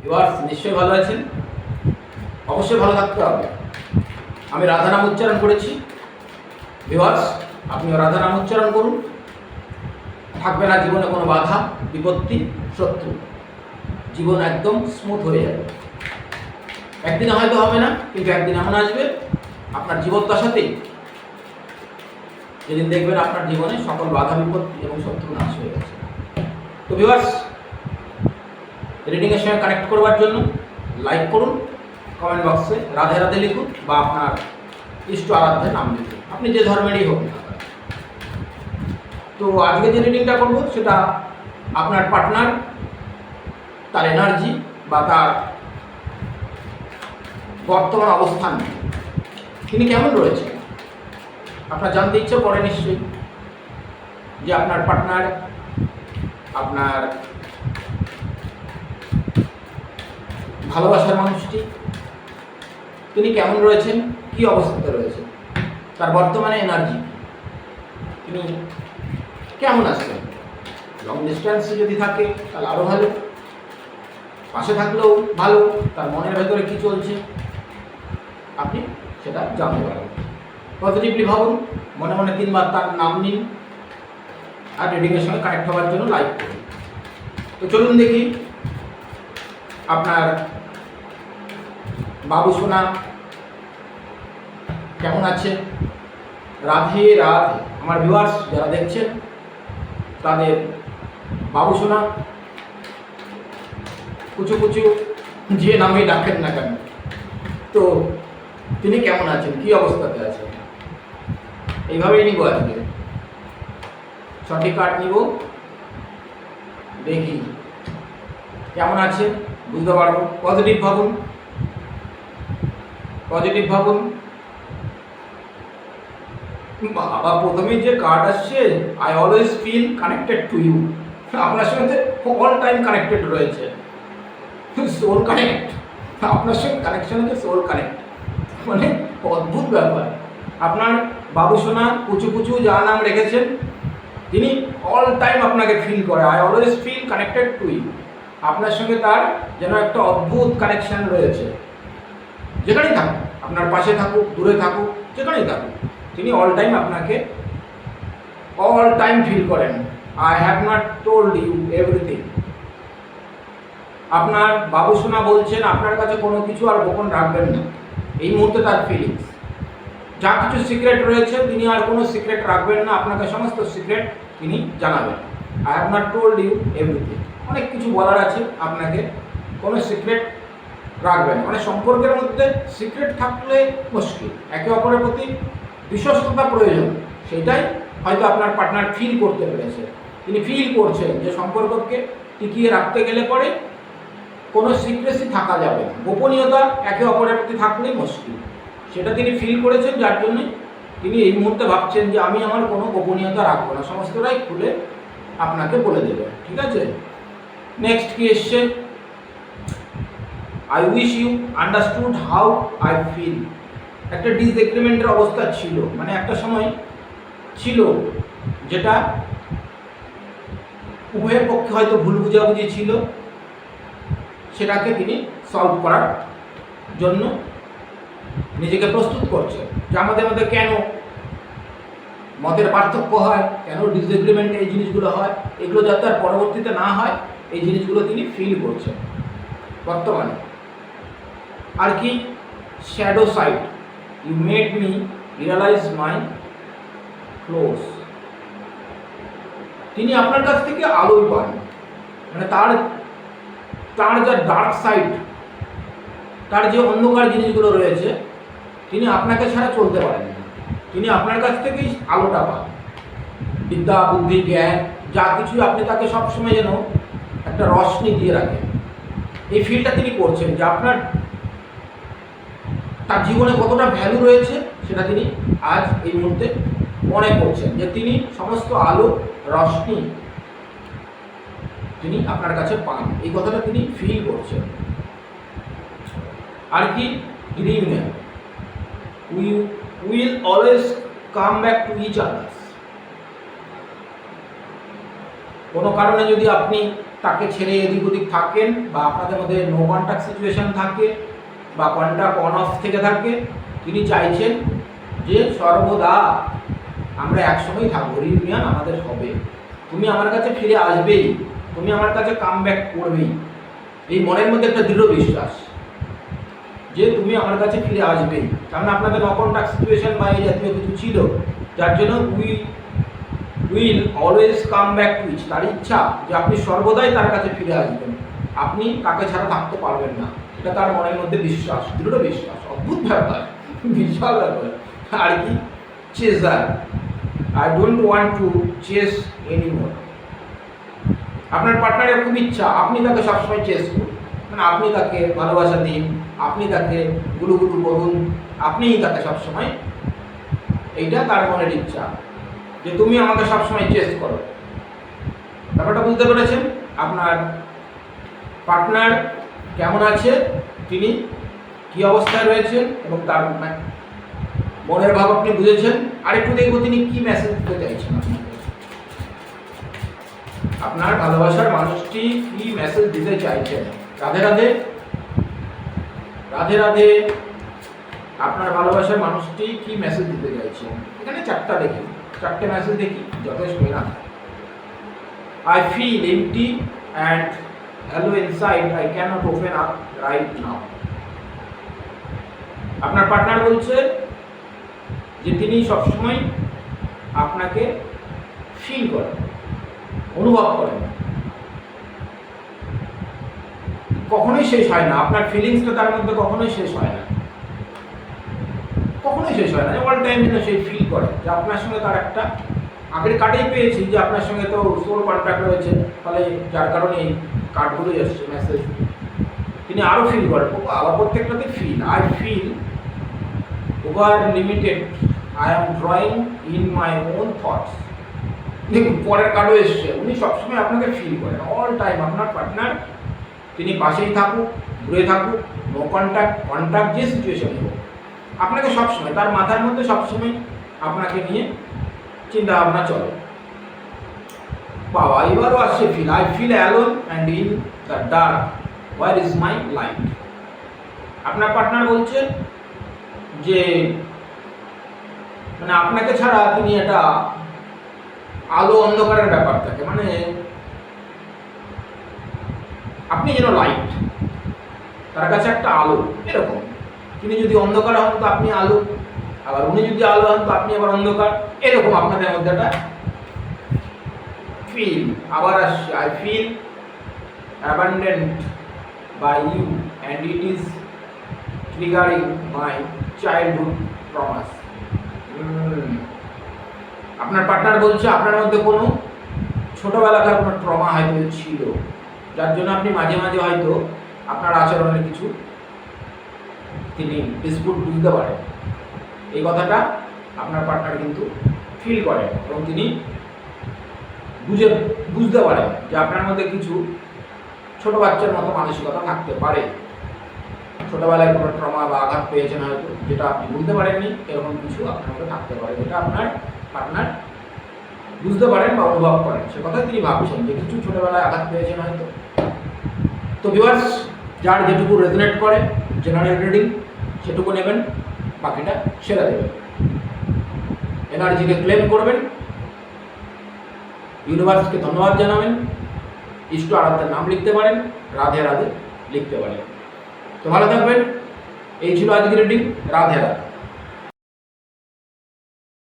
Viewers নিশ্চয়ই ভালো আছেন, অবশ্যই ভালো থাকতে হবে। আমি রাধা নাম উচ্চারণ করেছি। ভিউয়ার্স আপনিও রাধা নাম উচ্চারণ করুন, থাকবে না জীবনে কোনো বাধা বিপত্তি শত্রু, জীবন একদম স্মুথ হয়ে যাবে। একদিনে হয়তো হবে না, কিন্তু একদিন এমন আসবে আপনার জীবদ্দশাতেই যেদিন দেখবেন আপনার জীবনে সকল বাধা বিপত্তি এবং শত্রু নাশ হয়ে গেছে। তো ভিউয়ার্স রিডিংয়ের সঙ্গে কানেক্ট করবার জন্য লাইক করুন, কমেন্ট বক্সে রাধে রাধে লিখুন বা আপনার ইষ্ট আরাধ্যের নাম লিখুন, আপনি যে ধর্মেরই হোক না। তো আজকে যে রিডিংটা করব সেটা আপনার পার্টনার, তার এনার্জি বা তার বর্তমান অবস্থান, তিনি কেমন রয়েছে আপনার জানতে ইচ্ছে করে নিশ্চয়ই। যে আপনার পার্টনার, আপনার ভালোবাসার মানুষটি, তিনি কেমন রয়েছেন, কী অবস্থাতে রয়েছেন, তার বর্তমানে এনার্জি, তিনি কেমন আছেন। লং ডিস্টেন্সে যদি থাকে তাহলে আরও ভালো, পাশে থাকলেও ভালো, তার মনের ভেতরে কী চলছে আপনি সেটা জানতে পারবেন। পজিটিভলি ভাবুন, মনে মনে 3 বার তার নাম নিন আর রিডিংয়ের সঙ্গে কানেক্ট হওয়ার জন্য লাইক করুন। তো চলুন দেখি আপনার বাবু সোনা কেমন আছে। রাধে রাধে। আমার ভিউয়ার্স যারা দেখছেন তাদের বাবু সোনা কুচু কুচু যে নামে ডাকেন না কেন, তো তিনি কেমন আছেন, কী অবস্থাতে আছেন, এইভাবেই নিব আজকে। সঠিক কার্ড নিব, দেখি কেমন আছে বুঝতে পারবো। পজিটিভ ভাবুন, পজিটিভ ভাবুন। বাবা প্রথমেই যে কার্ড আসছে, I always feel connected to you, আপনার সঙ্গে অল টাইম কানেক্টেড রয়েছে, সোল কানেক্ট, আপনার সঙ্গে কানেকশন হচ্ছে সোল কানেক্ট, মানে অদ্ভুত ব্যাপার। আপনার বাবু সোনা কুচু কুচু যা নাম রেখেছেন, তিনি অল টাইম আপনাকে ফিল করে, I always feel connected to you. আপনার সঙ্গে তার যেন একটা অদ্ভুত কানেকশন রয়েছে। যেখানেই থাকুক, আপনার পাশে থাকুক, দূরে থাকুক, যেখানেই থাকুক, তিনি অল টাইম আপনাকে অল টাইম ফিল করেন। I have not told you everything. আপনার বাবু সোনা বলছেন আপনার কাছে কোনো কিছু আর গোপন রাখবেন না। এই মুহূর্তে তার ফিলিংস, যা কিছু সিক্রেট রয়েছে তিনি আর কোনো সিক্রেট রাখবেন না, আপনাকে সমস্ত সিক্রেট তিনি জানাবেন। I have not told you everything, অনেক কিছু বলার আছে আপনাকে, কোনো সিক্রেট রাখবেন। মানে সম্পর্কের মধ্যে সিক্রেট থাকলে মুশকিল, একে অপরের প্রতি বিশ্বস্ততা প্রয়োজন, সেটাই হয়তো আপনার পার্টনার ফিল করতে পেরেছে। তিনি ফিল করছেন যে সম্পর্ককে টিকিয়ে রাখতে গেলে পরে কোনো সিক্রেসি থাকা যাবে না, গোপনীয়তা একে অপরের প্রতি থাকলেই মুশকিল, সেটা তিনি ফিল করেছেন। যার জন্য তিনি এই মুহূর্তে ভাবছেন যে আমি আমার কোনো গোপনীয়তা রাখবো না, সমস্তটাই খুলে আপনাকে বলে দেবে। ঠিক আছে, নেক্সট কি এসছে, I wish you understood how I feel. একটা ডিসএগ্রিমেন্টের অবস্থা ছিল, মানে একটা সময় ছিল যেটা উভয়ের পক্ষে হয়তো ভুল বুঝাবুঝি ছিল, সেটাকে তিনি সলভ করার জন্য নিজেকে প্রস্তুত করছে। যে আমাদের মধ্যে কেন মতের পার্থক্য হয়, কেন ডিসএগ্রিমেন্টে এই জিনিসগুলো হয়, এগুলো যাতে আর পরবর্তীতে না হয়, এই জিনিসগুলো তিনি ফিল করছেন বর্তমানে। আর কি, shadow side, you made me realise my flaws. তিনি আপনার কাছ থেকে আলোই পান, মানে তার যা ডার্ক সাইড, তার যে অন্ধকার জিনিসগুলো রয়েছে, তিনি আপনাকে ছাড়া চলতে পারেন না, তিনি আপনার কাছ থেকেই আলোটা পান। বিদ্যা বুদ্ধি জ্ঞান যা কিছুই আপনি তাকে সবসময় যেন একটা রশ্মি দিয়ে রাখেন, এই ফিলটা তিনি করছেন যে আপনার তার জীবনে কতটা ভ্যালু রয়েছে সেটা তিনি আজ এই মুহূর্তে মনে করছেন, যে তিনি সমস্ত আলো রশ্মি তিনি আপনার কাছে পান, এই কথাটা তিনি ফিল করছেন। আর কি, reunion, we will always come back to each others. কোনো কারণে যদি আপনি তাকে ছেড়ে এদিক ওদিক থাকেন, বা আপনাদের মধ্যে নো কন্ট্যাক্ট সিচুয়েশন থাকে, বা কন্ট্যাক্ট অন অফ থেকে থাকে, তিনি চাইছেন যে সর্বদা আমরা একসঙ্গেই থাকবো, রিউনিয়ন আমাদের হবে, তুমি আমার কাছে ফিরে আসবেই, তুমি আমার কাছে কাম ব্যাক করবেই। এই মনের মধ্যে একটা দৃঢ় বিশ্বাস যে তুমি আমার কাছে ফিরে আসবেই। কারণ আপনাদের নো কন্ট্যাক্ট সিচুয়েশন বা এই জাতীয় কিছু ছিল, যার জন্য will always come back to each, তার ইচ্ছা যে আপনি সর্বদাই তার কাছে ফিরে আসবেন, আপনি তাকে ছাড়া থাকতে পারবেন না, এটা তার মনের মধ্যে বিশ্বাস, দৃঢ় বিশ্বাস। অদ্ভুত ব্যাপার, বিশাল ব্যাপার। আর কি, chaser, I don't want to chase anymore. আপনার পার্টনারের খুব ইচ্ছা আপনি তাকে সবসময় চেস করুন, মানে আপনি তাকে ভালোবাসা দিন, আপনি তাকে গুলুগুলু করুন, আপনিই তাকে সবসময়, এইটা তার মনের ইচ্ছা যে তুমি আমাকে সবসময় চেস করো। ব্যাপারটা বুঝতে পেরেছেন? আপনার পার্টনার কেমন আছে, তিনি কি অবস্থায় রয়েছেন, এবং তার মনের ভাব আপনি বুঝেছেন। আরেকটু দেখবো তিনি কি মেসেজ দিতে চাইছেন আপনাকে। আপনার ভালোবাসার মানুষটি কি মেসেজ দিতে চাইছেন। রাধে রাধে, রাধে রাধে। আপনার ভালোবাসার মানুষটি কি মেসেজ দিতে চাইছেন, এখানে চারটে মেসেজ দেখি, যথেষ্ট না। I feel empty and hollow inside. I cannot open up right now. আপনার পার্টনার বলছে যে তিনি সবসময় আপনাকে ফিল করেন, অনুভব করেন, কখনোই শেষ হয় না। আপনার ফিলিংসটা তার মধ্যে কখনোই শেষ হয় না, কখনোই শেষ হয় না। অল টাইম যেন সেই ফিল করে যে আপনার সঙ্গে তার একটা আগের কার্ডেই পেয়েছি যে আপনার সঙ্গে তো সোল কন্ট্যাক্ট রয়েছে, ফলে যার কারণে এই কার্ডগুলোই আসছে মেসেজ। তিনি আরও ফিল করেন, আবার প্রত্যেকটাতে feel. I feel over limited, I am drawing in my own thoughts. দেখুন পরের কার্ডও এসছে, উনি সবসময় আপনাকে ফিল করেন অল টাইম। আপনার পার্টনার তিনি পাশেই থাকুক, দূরে থাকুক, নো কন্ট্যাক্ট যে সিচুয়েশনে হোক, আপনাকে সবসময় তার মাথার মধ্যে সবসময় আপনাকে নিয়ে চিন্তা ভাবনা চলে। বাবা, এবারও আসছে feel. I feel alone and in the dark, where is my light. আপনার পার্টনার বলছে যে মানে আপনাকে ছাড়া তিনি একটা আলো অন্ধকারের ব্যাপার থাকে, মানে আপনি যেন লাইট, তার কাছে একটা আলো এরকম। তিনি যদি অন্ধকার হন তো আপনি আলো, আবার উনি যদি আলো হন তো আপনি আবার অন্ধকার, এরকম আপনাদের মধ্যে একটা ফিল। আবার আসছে, I feel abandoned by you and it is triggering my childhood promise. আপনার পার্টনার বলছে আপনার মধ্যে কোনো ছোটোবেলাকার কোনো ট্রমা হয়তো ছিল, যার জন্য আপনি মাঝে মাঝে হয়তো আপনার আচরণের কিছু তিনি ডিসপুট বুঝতে পারেন। এই কথাটা আপনার পার্টনার কিন্তু ফিল করেন, এবং তিনি বুঝতে পারেন যে আপনার মধ্যে কিছু ছোটো বাচ্চার মতো মানসিকতা থাকতে পারে। ছোটোবেলায় কোনো ট্রমা বা আঘাত পেয়েছেন হয়তো, যেটা আপনি বুঝতে পারেননি, এরকম কিছু আপনার মধ্যে থাকতে পারে, যেটা আপনার পার্টনার বুঝতে পারেন বা অনুভব করেন। সে কথা তিনি ভাবছেন যে কিছু ছোটোবেলায় আঘাত পেয়েছেন হয়তো। তো ভিউয়ার্স, যার যেটুকু রেজোনেট করে জেনারেল রিডিং সেটুকু নেবেন, বাকিটা ছেড়ে দেবেন। এনার্জিকে ক্লেম করবেন, ইউনিভার্সকে ধন্যবাদ জানাবেন, ইষ্ট আরাধ্যের নাম লিখতে পারেন, রাধে রাধে লিখতে পারেন। তো ভালো থাকবেন। এই ছিল আজকের রিডিং। রাধে রাধে।